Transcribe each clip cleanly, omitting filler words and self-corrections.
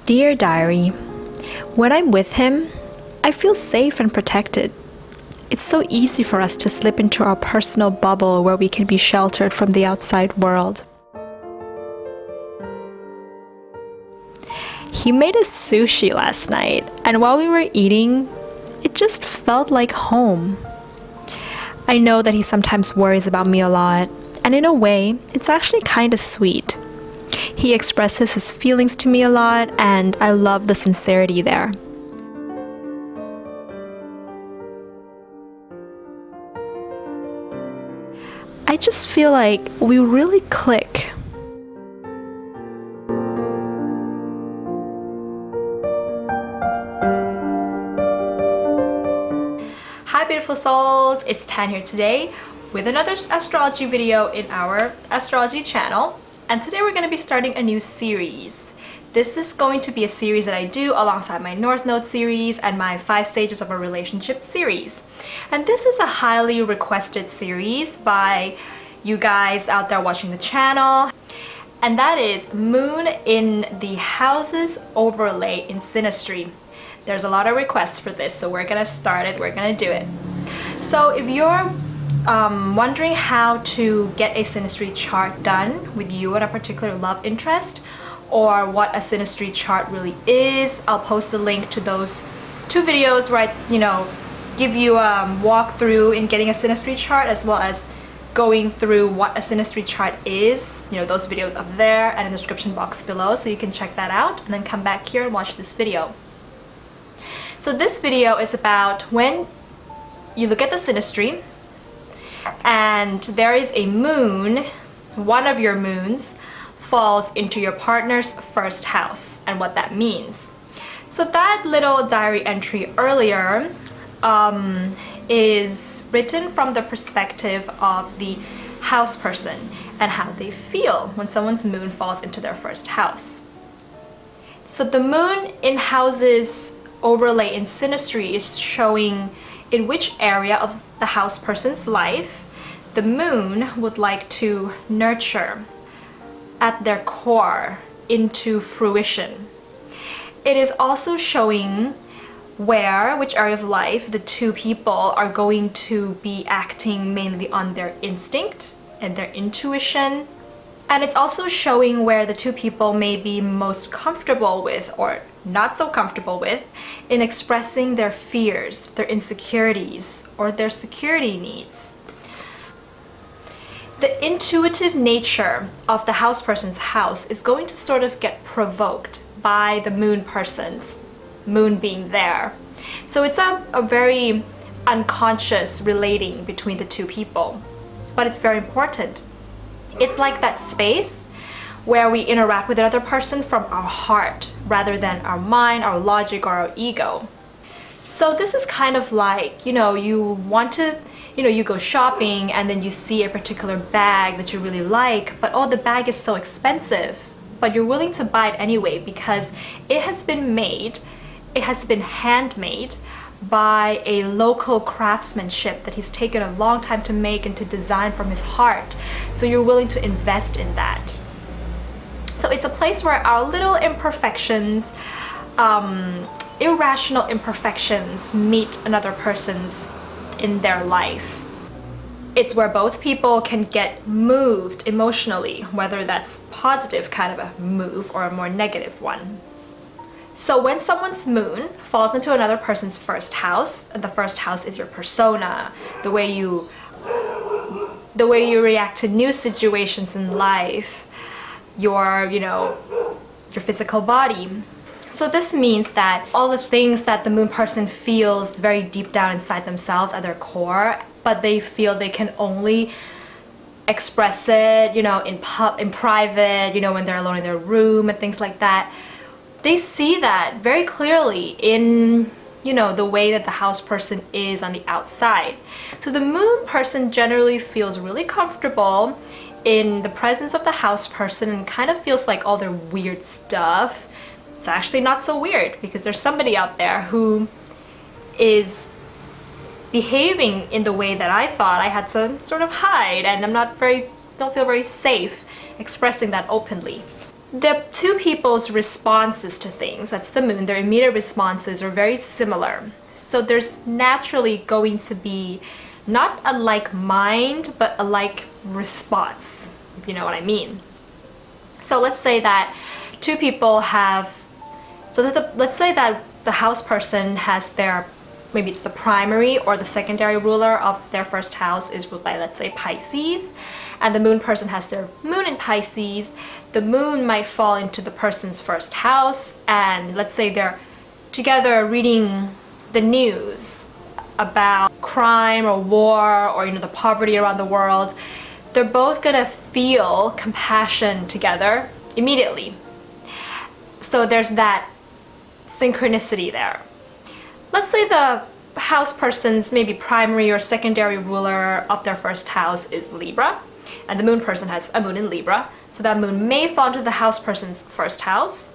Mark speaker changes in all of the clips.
Speaker 1: Dear Diary, when I'm with him, I feel safe and protected. It's so easy for us to slip into our personal bubble where we can be sheltered from the outside world. He made us sushi last night, and while we were eating, it just felt like home. I know that he sometimes worries about me a lot, and in a way, it's actually kind of sweet. He expresses his feelings to me a lot, and I love the sincerity there. I just feel like we really click. Hi beautiful souls, it's Tan here today with another astrology video in our astrology channel, and today we're going to be starting a new series. This is going to be a series that I do alongside my North Node series and my 5 Stages of a Relationship series. And this is a highly requested series by you guys out there watching the channel, and that is Moon in the Houses Overlay in Synastry. There's a lot of requests for this, so we're gonna start it, we're gonna do it. So if you're wondering how to get a synastry chart done with you and a particular love interest, or what a synastry chart really is, I'll post the link to those 2 videos where I, give you a walkthrough in getting a synastry chart, as well as going through what a synastry chart is. Those videos up there and in the description box below, so you can check that out and then come back here and watch this video. So this video is about when you look at the synastry and there is a moon, one of your moons falls into your partner's first house, and what that means. So that little diary entry earlier is written from the perspective of the house person and how they feel when someone's moon falls into their first house. So the moon in houses overlay in synastry is showing in which area of the house person's life the moon would like to nurture at their core into fruition. It is also showing which area of life the 2 people are going to be acting mainly on their instinct and their intuition. And it's also showing where the 2 people may be most comfortable with or not so comfortable with in expressing their fears, their insecurities, or their security needs. The intuitive nature of the house person's house is going to sort of get provoked by the moon person's moon being there. So it's a very unconscious relating between the 2 people, but it's very important. It's like that space where we interact with another person from our heart rather than our mind, our logic, or our ego. So this is kind of like, you want to, you go shopping and then you see a particular bag that you really like, but the bag is so expensive, but you're willing to buy it anyway because it has been made, it has been handmade by a local craftsmanship that he's taken a long time to make and to design from his heart. So you're willing to invest in that. So it's a place where our little imperfections, irrational imperfections meet another person's in their life. It's where both people can get moved emotionally, whether that's positive kind of a move or a more negative one. So when someone's moon falls into another person's first house, the first house is your persona, the way you react to new situations in life, your physical body. So this means that all the things that the moon person feels very deep down inside themselves at their core, but they feel they can only express it, in private, when they're alone in their room and things like that. They see that very clearly in, the way that the house person is on the outside. So the moon person generally feels really comfortable in the presence of the house person and kind of feels like all their weird stuff. It's actually not so weird because there's somebody out there who is behaving in the way that I thought I had to sort of hide, and don't feel very safe expressing that openly. the two people's responses to things, that's the moon, their immediate responses are very similar. So there's naturally going to be not a like mind, but a like response, if you know what I mean. So let's say that two people have, let's say that the house person has their, maybe it's the primary or the secondary ruler of their first house is ruled by, let's say, Pisces, and the moon person has their moon in Pisces. The moon might fall into the person's first house, and let's say they're together reading the news about crime or war or the poverty around the world. They're both gonna feel compassion together immediately. So there's that synchronicity there. Let's say the house person's maybe primary or secondary ruler of their first house is Libra, and the moon person has a moon in Libra. So that moon may fall into the house person's first house.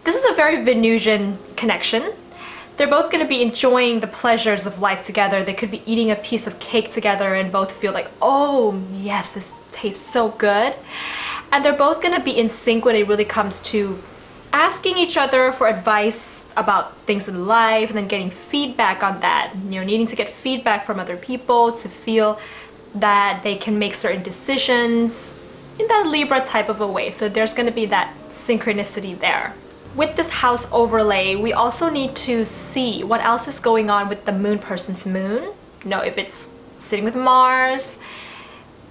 Speaker 1: This is a very Venusian connection. They're both going to be enjoying the pleasures of life together. They could be eating a piece of cake together and both feel like, oh yes, this tastes so good. And they're both going to be in sync when it really comes to asking each other for advice about things in life, and then getting feedback on that. Needing to get feedback from other people to feel that they can make certain decisions in that Libra type of a way. So there's going to be that synchronicity there. With this house overlay, we also need to see what else is going on with the moon person's moon. If it's sitting with Mars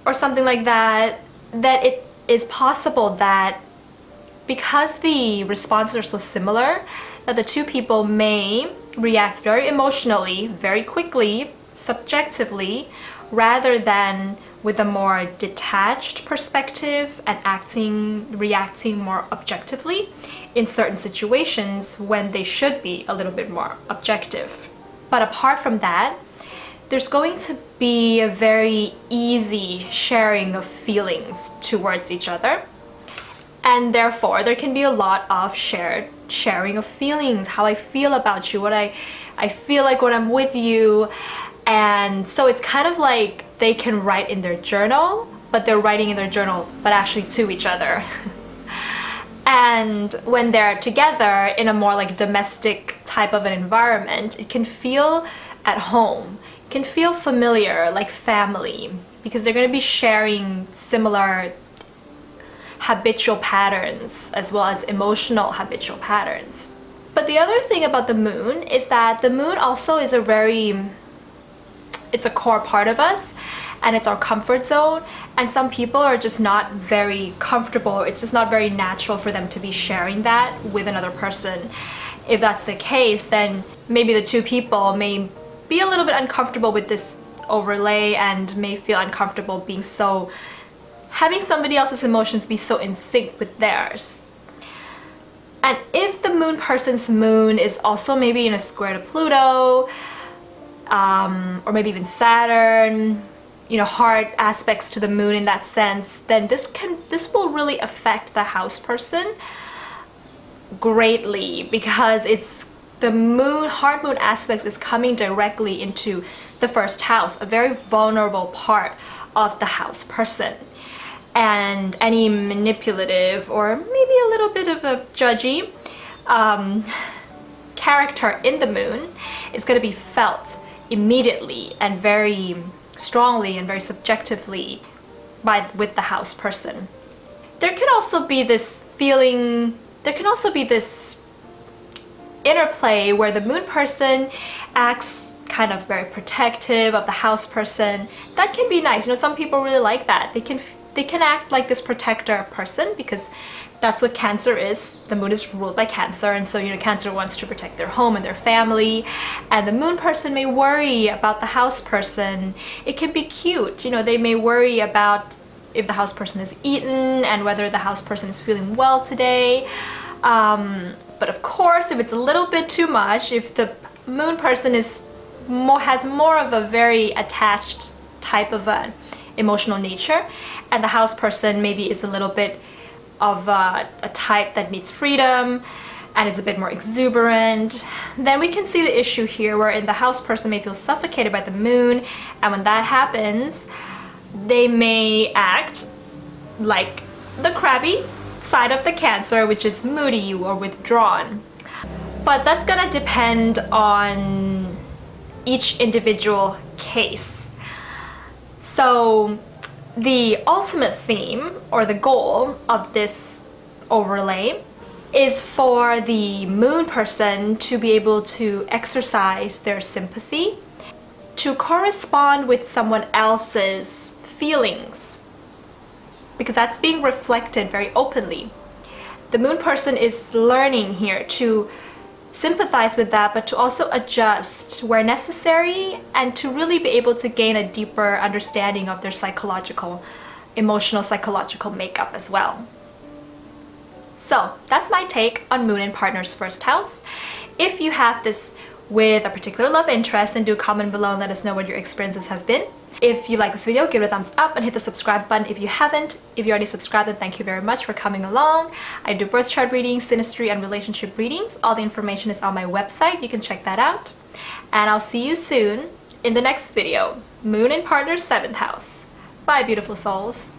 Speaker 1: or something like that, that it is possible that because the responses are so similar, that the two people may react very emotionally, very quickly, subjectively, rather than with a more detached perspective and reacting more objectively in certain situations when they should be a little bit more objective. But apart from that, there's going to be a very easy sharing of feelings towards each other. And therefore, there can be a lot of sharing of feelings, how I feel about you, what I feel like when I'm with you. And so it's kind of like they can write in their journal, but they're writing in their journal, but actually to each other. And when they're together in a more like domestic type of an environment, it can feel at home. It can feel familiar, like family, because they're going to be sharing similar habitual patterns as well as emotional habitual patterns. But the other thing about the moon is that the moon also is it's a core part of us, and it's our comfort zone, and some people are just not very comfortable. It's just not very natural for them to be sharing that with another person. If that's the case, then maybe the two people may be a little bit uncomfortable with this overlay and may feel uncomfortable having somebody else's emotions be so in sync with theirs. And if the moon person's moon is also maybe in a square to Pluto, or maybe even Saturn, hard aspects to the moon in that sense, then this will really affect the house person greatly, because it's the hard moon aspects is coming directly into the first house, a very vulnerable part of the house person. And any manipulative or maybe a little bit of a judgy character in the moon is going to be felt immediately and very strongly and very subjectively with the house person. There can also be this interplay where the moon person acts kind of very protective of the house person. That can be nice. Some people really like that. They can act like this protector person because that's what Cancer is. The moon is ruled by Cancer, and so Cancer wants to protect their home and their family, and the moon person may worry about the house person. It can be cute. They may worry about if the house person has eaten and whether the house person is feeling well today. But of course, if it's a little bit too much, if the moon person has more of a very attached type of an emotional nature, and the house person maybe is a little bit of a type that needs freedom and is a bit more exuberant, then we can see the issue here wherein the house person may feel suffocated by the moon, and when that happens, they may act like the crabby side of the Cancer, which is moody or withdrawn. But that's gonna depend on each individual case. So the ultimate theme or the goal of this overlay is for the moon person to be able to exercise their sympathy, to correspond with someone else's feelings, because that's being reflected very openly. The moon person is learning here to sympathize with that, but to also adjust where necessary and to really be able to gain a deeper understanding of their emotional psychological makeup as well. So that's my take on Moon in Partner's first house. If you have this with a particular love interest, then do comment below and let us know what your experiences have been. If you like this video, give it a thumbs up and hit the subscribe button if you haven't. If you already subscribed, then thank you very much for coming along. I do birth chart readings, synastry, and relationship readings. All the information is on my website. You can check that out. And I'll see you soon in the next video. Moon in Partner's 7th house. Bye, beautiful souls.